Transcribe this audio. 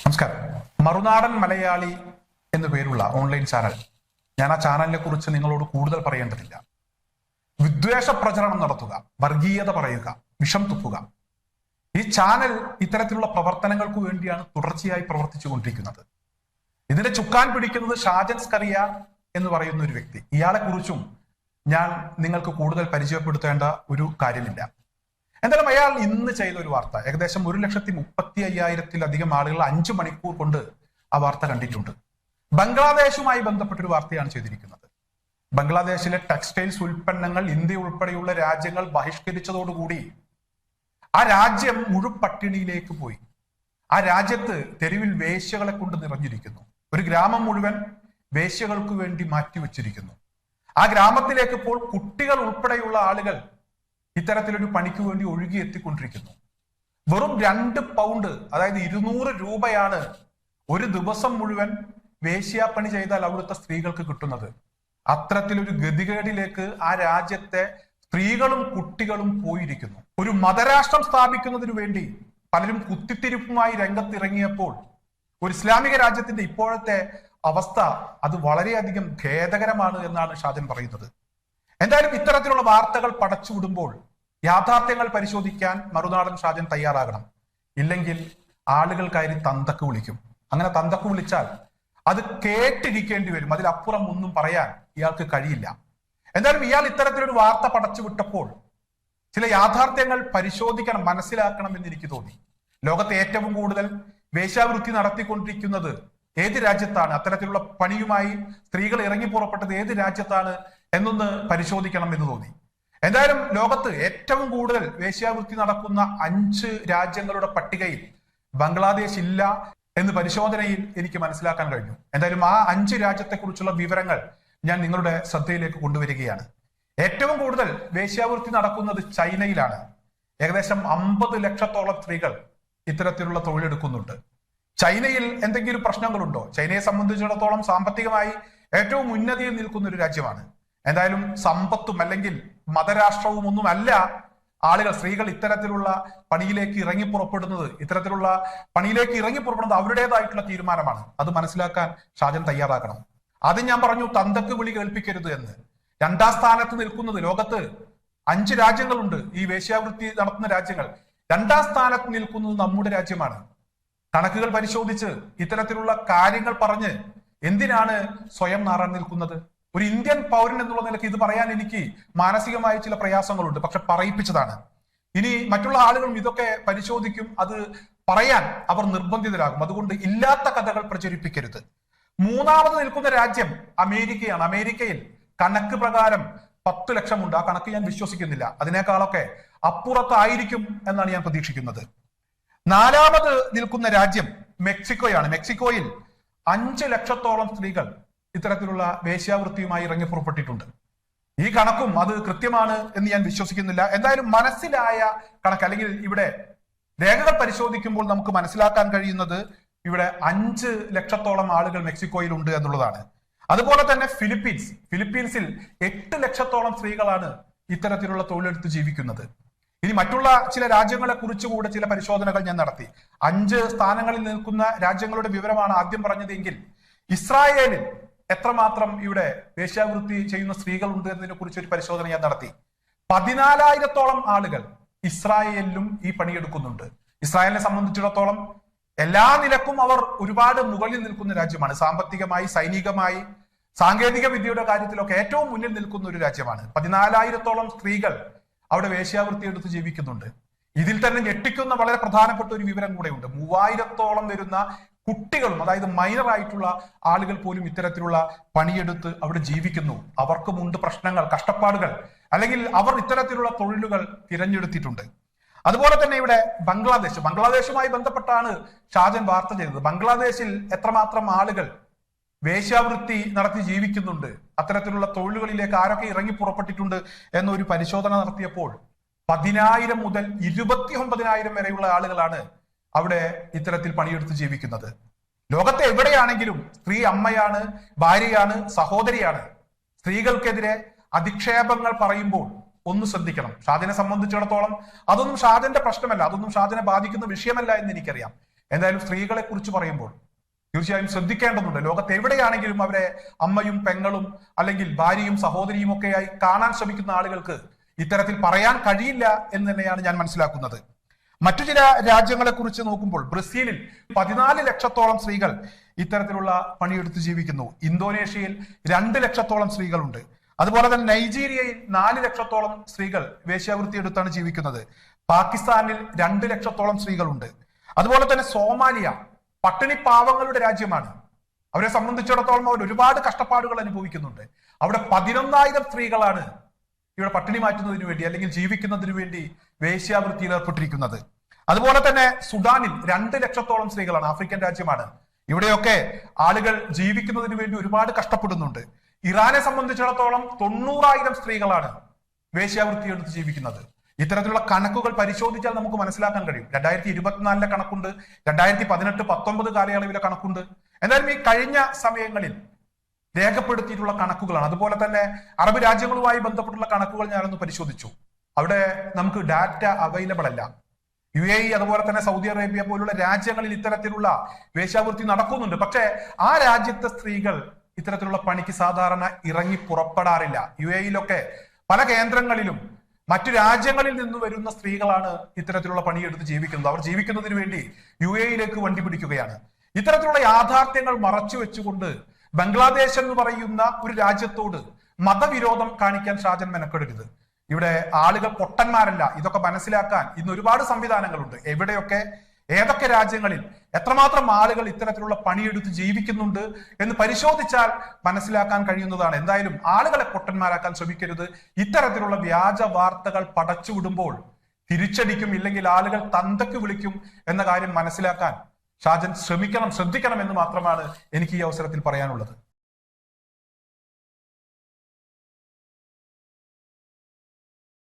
നമസ്കാരം. മറുനാടൻ മലയാളി എന്നു പേരുള്ള ഓൺലൈൻ ചാനൽ. ഞാൻ ആ ചാനലിനെ കുറിച്ച് നിങ്ങളോട് കൂടുതൽ പറയേണ്ടതില്ല. വിദ്വേഷ പ്രചരണം നടത്തുക, വർഗീയത പറയുക, വിഷം തുപ്പുക. ഈ ചാനൽ ഇത്തരത്തിലുള്ള പ്രവർത്തനങ്ങൾക്ക് വേണ്ടിയാണ് തുടർച്ചയായി പ്രവർത്തിച്ചു കൊണ്ടിരിക്കുന്നത്. ഇതിന്റെ ചുക്കാൻ പിടിക്കുന്നത് ഷാജൻ സ്കറിയ എന്ന് പറയുന്ന ഒരു വ്യക്തി. ഇയാളെ കുറിച്ചും ഞാൻ നിങ്ങൾക്ക് കൂടുതൽ പരിചയപ്പെടുത്തേണ്ട ഒരു കാര്യമില്ല. എന്തായാലും അയാൾ ഇന്ന് ചെയ്ത ഒരു വാർത്ത, ഏകദേശം 1,35,000-ലധികം ആളുകൾ 5 മണിക്കൂർ കൊണ്ട് ആ വാർത്ത കണ്ടിട്ടുണ്ട്. ബംഗ്ലാദേശുമായി ബന്ധപ്പെട്ടൊരു വാർത്തയാണ് ചെയ്തിരിക്കുന്നത്. ബംഗ്ലാദേശിലെ ടെക്സ്റ്റൈൽസ് ഉൽപ്പന്നങ്ങൾ ഇന്ത്യ ഉൾപ്പെടെയുള്ള രാജ്യങ്ങൾ ബഹിഷ്കരിച്ചതോടുകൂടി ആ രാജ്യം മുഴുപട്ടിണിയിലേക്ക് പോയി. ആ രാജ്യത്ത് തെരുവിൽ വേശ്യകളെ കൊണ്ട് നിറഞ്ഞിരിക്കുന്നു. ഒരു ഗ്രാമം മുഴുവൻ വേശ്യകൾക്ക് വേണ്ടി മാറ്റിവെച്ചിരിക്കുന്നു. ആ ഗ്രാമത്തിലേക്ക് ഇപ്പോൾ കുട്ടികൾ ഉൾപ്പെടെയുള്ള ആളുകൾ ഇത്തരത്തിലൊരു പണിക്ക് വേണ്ടി ഒഴുകി എത്തിക്കൊണ്ടിരിക്കുന്നു. വെറും 2 പൗണ്ട്, അതായത് 200 രൂപയാണ് ഒരു ദിവസം മുഴുവൻ വേശ്യാപ്പണി ചെയ്താൽ അവിടുത്തെ സ്ത്രീകൾക്ക് കിട്ടുന്നത്. അത്തരത്തിലൊരു ഗതികേടിലേക്ക് ആ രാജ്യത്തെ സ്ത്രീകളും കുട്ടികളും പോയിരിക്കുന്നു. ഒരു മതരാഷ്ട്രം സ്ഥാപിക്കുന്നതിനു വേണ്ടി പലരും കുത്തിത്തിരിപ്പുമായി രംഗത്തിറങ്ങിയപ്പോൾ ഒരു ഇസ്ലാമിക രാജ്യത്തിന്റെ ഇപ്പോഴത്തെ അവസ്ഥ അത് വളരെയധികം ഖേദകരമാണ് എന്നാണ് ഷാജൻ പറയുന്നത്. എന്തായാലും ഇത്തരത്തിലുള്ള വാർത്തകൾ പടച്ചുവിടുമ്പോൾ യാഥാർത്ഥ്യങ്ങൾ പരിശോധിക്കാൻ മറുനാടൻ ഷാജൻ തയ്യാറാകണം. ഇല്ലെങ്കിൽ ആളുകൾ കയറി തന്തക്ക് വിളിക്കും. അങ്ങനെ തന്തക്ക് വിളിച്ചാൽ അത് കേട്ടിരിക്കേണ്ടി വരും. അതിലപ്പുറം ഒന്നും പറയാൻ ഇയാൾക്ക് കഴിയില്ല. എന്തായാലും ഇയാൾ ഇത്തരത്തിലൊരു വാർത്ത പടച്ചുവിട്ടപ്പോൾ ചില യാഥാർത്ഥ്യങ്ങൾ പരിശോധിക്കണം, മനസ്സിലാക്കണം എന്ന് എനിക്ക് തോന്നി. ലോകത്തെ ഏറ്റവും കൂടുതൽ വേശ്യാവൃത്തി നടത്തിക്കൊണ്ടിരിക്കുന്നത് ഏത് രാജ്യത്താണ്, അത്തരത്തിലുള്ള പണിയുമായി സ്ത്രീകൾ ഇറങ്ങി പുറപ്പെട്ടത് ഏത് രാജ്യത്താണ് എന്നൊന്ന് പരിശോധിക്കണം എന്ന് തോന്നി. എന്തായാലും ലോകത്ത് ഏറ്റവും കൂടുതൽ വേശ്യാവൃത്തി നടക്കുന്ന 5 രാജ്യങ്ങളുടെ പട്ടികയിൽ ബംഗ്ലാദേശ് ഇല്ല എന്ന് പരിശോധനയിൽ എനിക്ക് മനസ്സിലാക്കാൻ കഴിഞ്ഞു. എന്തായാലും ആ 5 രാജ്യത്തെക്കുറിച്ചുള്ള വിവരങ്ങൾ ഞാൻ നിങ്ങളുടെ ശ്രദ്ധയിലേക്ക് കൊണ്ടുവരികയാണ്. ഏറ്റവും കൂടുതൽ വേശ്യാവൃത്തി നടക്കുന്നത് ചൈനയിലാണ്. ഏകദേശം 50 ലക്ഷത്തോളം സ്ത്രീകൾ ഇത്തരത്തിലുള്ള തൊഴിലെടുക്കുന്നുണ്ട്. ചൈനയിൽ എന്തെങ്കിലും പ്രശ്നങ്ങളുണ്ടോ? ചൈനയെ സംബന്ധിച്ചിടത്തോളം സാമ്പത്തികമായി ഏറ്റവും ഉന്നതിയിൽ നിൽക്കുന്ന ഒരു രാജ്യമാണ്. എന്തായാലും സമ്പത്തും അല്ലെങ്കിൽ മതരാഷ്ട്രവും ഒന്നുമല്ല ആളുകൾ, സ്ത്രീകൾ ഇത്തരത്തിലുള്ള പണിയിലേക്ക് ഇറങ്ങി പുറപ്പെടുന്നത് അവരുടേതായിട്ടുള്ള തീരുമാനമാണ്. അത് മനസ്സിലാക്കാൻ ഷാജൻ തയ്യാറാക്കണം. ആദ്യം ഞാൻ പറഞ്ഞു തന്തക്ക് വിളി കേൾപ്പിക്കരുത് എന്ന്. 2ാം സ്ഥാനത്ത് നിൽക്കുന്നത്, ലോകത്ത് 5 രാജ്യങ്ങളുണ്ട് ഈ വേശ്യാവൃത്തി നടത്തുന്ന രാജ്യങ്ങൾ. 2ാം സ്ഥാനത്ത് നിൽക്കുന്നത് നമ്മുടെ രാജ്യമാണ്. കണക്കുകൾ പരിശോധിച്ച് ഇത്തരത്തിലുള്ള കാര്യങ്ങൾ പറഞ്ഞ് എന്തിനാണ് സ്വയം നാറാൻ നിൽക്കുന്നത്? ഒരു ഇന്ത്യൻ പൗരൻ എന്നുള്ള നിലയ്ക്ക് ഇത് പറയാൻ എനിക്ക് മാനസികമായ ചില പ്രയാസങ്ങളുണ്ട്. പക്ഷെ പറയിപ്പിച്ചതാണ്. ഇനി മറ്റുള്ള ആളുകളും ഇതൊക്കെ പരിശോധിക്കും, അത് പറയാൻ അവർ നിർബന്ധിതരാകും. അതുകൊണ്ട് ഇല്ലാത്ത കഥകൾ പ്രചരിപ്പിക്കരുത്. 3ാമത് നിൽക്കുന്ന രാജ്യം അമേരിക്കയാണ്. അമേരിക്കയിൽ കണക്ക് പ്രകാരം 10 ലക്ഷമുണ്ട്. ആ കണക്ക് ഞാൻ വിശ്വസിക്കുന്നില്ല. അതിനേക്കാളൊക്കെ അപ്പുറത്തായിരിക്കും എന്നാണ് ഞാൻ പ്രതീക്ഷിക്കുന്നത്. 4ാമത് നിൽക്കുന്ന രാജ്യം മെക്സിക്കോയാണ്. മെക്സിക്കോയിൽ 5 ലക്ഷത്തോളം സ്ത്രീകൾ ഇത്തരത്തിലുള്ള വേശ്യാവൃത്തിയുമായി ഇറങ്ങി പുറപ്പെട്ടിട്ടുണ്ട്. ഈ കണക്കും അത് കൃത്യമാണ് എന്ന് ഞാൻ വിശ്വസിക്കുന്നില്ല. എന്തായാലും മനസ്സിലായ കണക്ക്, അല്ലെങ്കിൽ ഇവിടെ രേഖകൾ പരിശോധിക്കുമ്പോൾ നമുക്ക് മനസ്സിലാക്കാൻ കഴിയുന്നത് ഇവിടെ 5 ലക്ഷത്തോളം ആളുകൾ മെക്സിക്കോയിൽ ഉണ്ട് എന്നുള്ളതാണ്. അതുപോലെ തന്നെ ഫിലിപ്പീൻസിൽ 8 ലക്ഷത്തോളം സ്ത്രീകളാണ് ഇത്തരത്തിലുള്ള തൊഴിലെടുത്ത് ജീവിക്കുന്നത്. ഇനി മറ്റുള്ള ചില രാജ്യങ്ങളെ കുറിച്ച് കൂടെ ചില പരിശോധനകൾ ഞാൻ നടത്തി. 5 സ്ഥാനങ്ങളിൽ നിൽക്കുന്ന രാജ്യങ്ങളുടെ വിവരമാണ് ആദ്യം പറഞ്ഞതെങ്കിൽ ഇസ്രായേലിൽ എത്രമാത്രം ഇവിടെ വേശ്യാവൃത്തി ചെയ്യുന്ന സ്ത്രീകൾ ഉണ്ട് എന്നതിനെ കുറിച്ച് ഒരു പരിശോധന ഞാൻ നടത്തി. 14,000-ഓളം ആളുകൾ ഇസ്രായേലിലും ഈ പണിയെടുക്കുന്നുണ്ട്. ഇസ്രായേലിനെ സംബന്ധിച്ചിടത്തോളം എല്ലാ നിലക്കും അവർ ഒരുപാട് മുകളിൽ നിൽക്കുന്ന രാജ്യമാണ്. സാമ്പത്തികമായി, സൈനികമായി, സാങ്കേതിക വിദ്യയുടെ കാര്യത്തിലൊക്കെ ഏറ്റവും മുന്നിൽ നിൽക്കുന്ന ഒരു രാജ്യമാണ്. 14,000-ഓളം സ്ത്രീകൾ അവിടെ വേശ്യാവൃത്തി എടുത്ത് ജീവിക്കുന്നുണ്ട്. ഇതിൽ തന്നെ ഞെട്ടിക്കുന്ന വളരെ പ്രധാനപ്പെട്ട ഒരു വിവരം കൂടെയുണ്ട്. 3,000-ഓളം വരുന്ന കുട്ടികളും, അതായത് മൈനർ ആയിട്ടുള്ള ആളുകൾ പോലും ഇത്തരത്തിലുള്ള പണിയെടുത്ത് അവിടെ ജീവിക്കുന്നു. അവർക്കുമുണ്ട് പ്രശ്നങ്ങൾ, കഷ്ടപ്പാടുകൾ, അല്ലെങ്കിൽ അവർ ഇത്തരത്തിലുള്ള തൊഴിലുകൾ തിരഞ്ഞെടുത്തിട്ടുണ്ട്. അതുപോലെ തന്നെ ഇവിടെ ബംഗ്ലാദേശുമായി ബന്ധപ്പെട്ടാണ് ഷാജൻ വാർത്ത ചെയ്തത്. ബംഗ്ലാദേശിൽ എത്രമാത്രം ആളുകൾ വേശ്യാവൃത്തി നടത്തി ജീവിക്കുന്നുണ്ട്, അത്തരത്തിലുള്ള തൊഴിലുകളിലേക്ക് ആരൊക്കെ ഇറങ്ങി പുറപ്പെട്ടിട്ടുണ്ട് എന്നൊരു പരിശോധന നടത്തിയപ്പോൾ 10,000 മുതൽ 29,000 വരെയുള്ള ആളുകളാണ് അവിടെ ഇത്തരത്തിൽ പണിയെടുത്ത് ജീവിക്കുന്നത്. ലോകത്തെ എവിടെയാണെങ്കിലും സ്ത്രീ അമ്മയാണ്, ഭാര്യയാണ്, സഹോദരിയാണ്. സ്ത്രീകൾക്കെതിരെ അധിക്ഷേപങ്ങൾ പറയുമ്പോൾ ഒന്ന് ശ്രദ്ധിക്കണം. ഷാജനെ സംബന്ധിച്ചിടത്തോളം അതൊന്നും ഷാജന്റെ പ്രശ്നമല്ല, അതൊന്നും ഷാജനെ ബാധിക്കുന്ന വിഷയമല്ല എന്ന് എനിക്കറിയാം. എന്തായാലും സ്ത്രീകളെ കുറിച്ച് പറയുമ്പോൾ തീർച്ചയായും ശ്രദ്ധിക്കേണ്ടതുണ്ട്. ലോകത്ത് എവിടെയാണെങ്കിലും അവരെ അമ്മയും പെങ്ങളും അല്ലെങ്കിൽ ഭാര്യയും സഹോദരിയും ഒക്കെയായി കാണാൻ ശ്രമിക്കുന്ന ആളുകൾക്ക് ഇത്തരത്തിൽ പറയാൻ കഴിയില്ല എന്ന് തന്നെയാണ് ഞാൻ മനസ്സിലാക്കുന്നത്. മറ്റു ചില രാജ്യങ്ങളെ കുറിച്ച് നോക്കുമ്പോൾ ബ്രസീലിൽ 14 ലക്ഷത്തോളം സ്ത്രീകൾ ഇത്തരത്തിലുള്ള പണിയെടുത്ത് ജീവിക്കുന്നു. ഇന്തോനേഷ്യയിൽ 2 ലക്ഷത്തോളം സ്ത്രീകളുണ്ട്. അതുപോലെ തന്നെ നൈജീരിയയിൽ 4 ലക്ഷത്തോളം സ്ത്രീകൾ വേശ്യാവൃത്തി എടുത്താണ് ജീവിക്കുന്നത്. പാകിസ്ഥാനിൽ 2 ലക്ഷത്തോളം സ്ത്രീകളുണ്ട്. അതുപോലെ തന്നെ സോമാലിയ പട്ടിണി പാവങ്ങളുടെ രാജ്യമാണ്. അവരെ സംബന്ധിച്ചിടത്തോളം അവർ ഒരുപാട് കഷ്ടപ്പാടുകൾ അനുഭവിക്കുന്നുണ്ട്. അവിടെ 11,000 സ്ത്രീകളാണ് ഇവിടെ പട്ടിണി മാറ്റുന്നതിന് വേണ്ടി അല്ലെങ്കിൽ ജീവിക്കുന്നതിന് വേണ്ടി വേശ്യാവൃത്തിയിൽ ഏർപ്പെട്ടിരിക്കുന്നത്. അതുപോലെ തന്നെ സുഡാനിൽ 2 ലക്ഷത്തോളം സ്ത്രീകളാണ്. ആഫ്രിക്കൻ രാജ്യമാണ്. ഇവിടെയൊക്കെ ആളുകൾ ജീവിക്കുന്നതിന് വേണ്ടി ഒരുപാട് കഷ്ടപ്പെടുന്നുണ്ട്. ഇറാനെ സംബന്ധിച്ചിടത്തോളം 90,000 സ്ത്രീകളാണ് വേശ്യാവൃത്തി എടുത്ത് ജീവിക്കുന്നത്. ഇത്തരത്തിലുള്ള കണക്കുകൾ പരിശോധിച്ചാൽ നമുക്ക് മനസ്സിലാക്കാൻ കഴിയും. 2024 കണക്കുണ്ട്, 2018-19 കാലയളവിലെ കണക്കുണ്ട്. എന്തായാലും ഈ കഴിഞ്ഞ സമയങ്ങളിൽ രേഖപ്പെടുത്തിയിട്ടുള്ള കണക്കുകളാണ്. അതുപോലെ തന്നെ അറബ് രാജ്യങ്ങളുമായി ബന്ധപ്പെട്ടുള്ള കണക്കുകൾ ഞാനൊന്ന് പരിശോധിച്ചു. അവിടെ നമുക്ക് ഡാറ്റ അവൈലബിൾ അല്ല. UAE അതുപോലെ തന്നെ സൗദി അറേബ്യ പോലുള്ള രാജ്യങ്ങളിൽ ഇത്തരത്തിലുള്ള വേശ്യാവൃത്തി നടക്കുന്നുണ്ട്. പക്ഷേ ആ രാജ്യത്തെ സ്ത്രീകൾ ഇത്തരത്തിലുള്ള പണിക്ക് സാധാരണ ഇറങ്ങി പുറപ്പെടാറില്ല. UAEയിലൊക്കെ പല കേന്ദ്രങ്ങളിലും മറ്റു രാജ്യങ്ങളിൽ നിന്ന് വരുന്ന സ്ത്രീകളാണ് ഇത്തരത്തിലുള്ള പണിയെടുത്ത് ജീവിക്കുന്നത്. അവർ ജീവിക്കുന്നതിന് വേണ്ടി UAEയിലേക്ക് വണ്ടി പിടിക്കുകയാണ്. ഇത്തരത്തിലുള്ള യാഥാർത്ഥ്യങ്ങൾ മറച്ചു വെച്ചുകൊണ്ട് ബംഗ്ലാദേശ് എന്ന് പറയുന്ന ഒരു രാജ്യത്തോട് മതവിരോധം കാണിക്കാൻ ഷാജൻ മെനക്കെടരുത്. ഇവിടെ ആളുകൾ പൊട്ടന്മാരല്ല. ഇതൊക്കെ മനസ്സിലാക്കാൻ ഇന്ന് ഒരുപാട് സംവിധാനങ്ങളുണ്ട്. എവിടെയൊക്കെ ഏതൊക്കെ രാജ്യങ്ങളിൽ എത്രമാത്രം ആളുകൾ ഇത്തരത്തിലുള്ള പണിയെടുത്ത് ജീവിക്കുന്നുണ്ട് എന്ന് പരിശോധിച്ചാൽ മനസ്സിലാക്കാൻ കഴിയുന്നതാണ്. എന്തായാലും ആളുകളെ പൊട്ടന്മാരാക്കാൻ ശ്രമിക്കരുത്. ഇത്തരത്തിലുള്ള വ്യാജ വാർത്തകൾ പടച്ചുവിടുമ്പോൾ തിരിച്ചടിക്കും, ഇല്ലെങ്കിൽ ആളുകൾ തന്തയ്ക്ക് വിളിക്കും എന്ന കാര്യം മനസ്സിലാക്കാൻ ഷാജൻ ശ്രദ്ധിക്കണം എന്ന് മാത്രമാണ് എനിക്ക് ഈ അവസരത്തിൽ പറയാനുള്ളത്.